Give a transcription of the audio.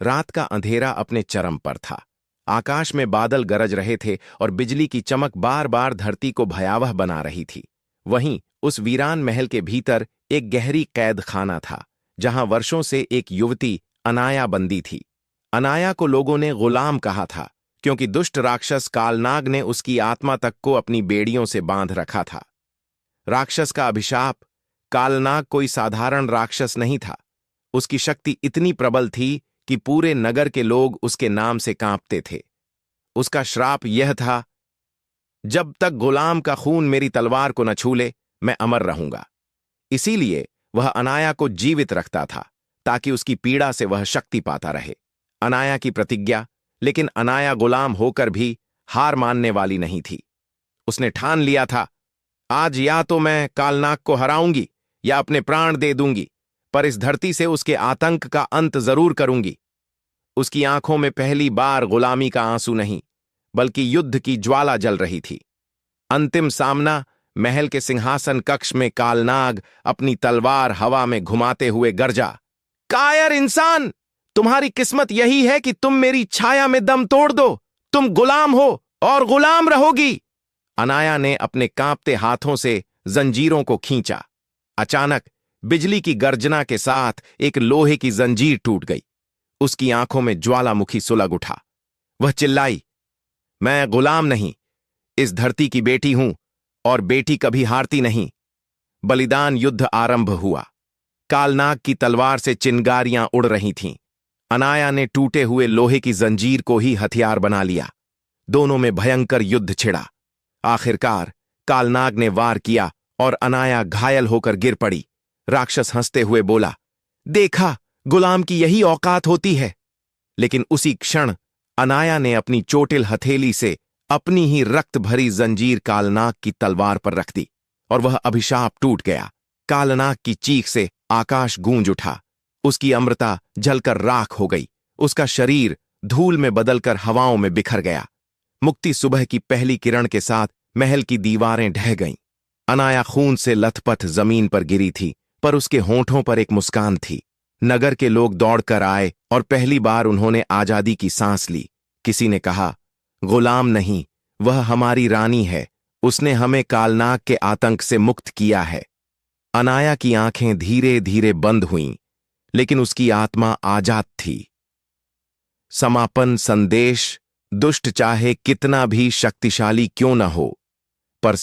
रात का अंधेरा अपने चरम पर था। आकाश में बादल गरज रहे थे और बिजली की चमक बार बार धरती को भयावह बना रही थी। वहीं उस वीरान महल के भीतर एक गहरी कैद खाना था, जहां वर्षों से एक युवती अनाया बंदी थी। अनाया को लोगों ने गुलाम कहा था, क्योंकि दुष्ट राक्षस कालनाग ने उसकी आत्मा तक को अपनी बेड़ियों से बांध रखा था। राक्षस का अभिशाप। कालनाग कोई साधारण राक्षस नहीं था। उसकी शक्ति इतनी प्रबल थी कि पूरे नगर के लोग उसके नाम से कांपते थे। उसका श्राप यह था, जब तक गुलाम का खून मेरी तलवार को न छू ले, मैं अमर रहूंगा। इसीलिए वह अनाया को जीवित रखता था, ताकि उसकी पीड़ा से वह शक्ति पाता रहे। अनाया की प्रतिज्ञा। लेकिन अनाया गुलाम होकर भी हार मानने वाली नहीं थी। उसने ठान लिया था, आज या तो मैं कालनाग को हराऊंगी या अपने प्राण दे दूंगी, पर इस धरती से उसके आतंक का अंत जरूर करूंगी। उसकी आंखों में पहली बार गुलामी का आंसू नहीं, बल्कि युद्ध की ज्वाला जल रही थी। अंतिम सामना। महल के सिंहासन कक्ष में कालनाग अपनी तलवार हवा में घुमाते हुए गरजा, कायर इंसान! तुम्हारी किस्मत यही है कि तुम मेरी छाया में दम तोड़ दो। तुम गुलाम हो और गुलाम रहोगी। अनाया ने अपने कांपते हाथों से जंजीरों को खींचा। अचानक बिजली की गर्जना के साथ एक लोहे की जंजीर टूट गई। उसकी आंखों में ज्वालामुखी सुलग उठा। वह चिल्लाई, मैं गुलाम नहीं, इस धरती की बेटी हूं, और बेटी कभी हारती नहीं। बलिदान युद्ध आरंभ हुआ। कालनाग की तलवार से चिंगारियां उड़ रही थीं। अनाया ने टूटे हुए लोहे की जंजीर को ही हथियार बना लिया। दोनों में भयंकर युद्ध छिड़ा। आखिरकार कालनाग ने वार किया और अनाया घायल होकर गिर पड़ी। राक्षस हंसते हुए बोला, देखा, गुलाम की यही औकात होती है। लेकिन उसी क्षण अनाया ने अपनी चोटिल हथेली से अपनी ही रक्त भरी जंजीर कालनाग की तलवार पर रख दी, और वह अभिशाप टूट गया। कालनाग की चीख से आकाश गूंज उठा। उसकी अमृता जलकर राख हो गई। उसका शरीर धूल में बदलकर हवाओं में बिखर गया। मुक्ति सुबह की पहली किरण के साथ महल की दीवारें ढह गईं। अनाया खून से लथपथ जमीन पर गिरी थी, पर उसके होंठों पर एक मुस्कान थी। नगर के लोग दौड़कर आए और पहली बार उन्होंने आजादी की सांस ली। किसी ने कहा, गुलाम नहीं, वह हमारी रानी है। उसने हमें कालनाग के आतंक से मुक्त किया है। अनाया की आंखें धीरे धीरे बंद हुईं, लेकिन उसकी आत्मा आजाद थी। समापन संदेश। दुष्ट चाहे कितना भी शक्तिशाली क्यों न हो, पर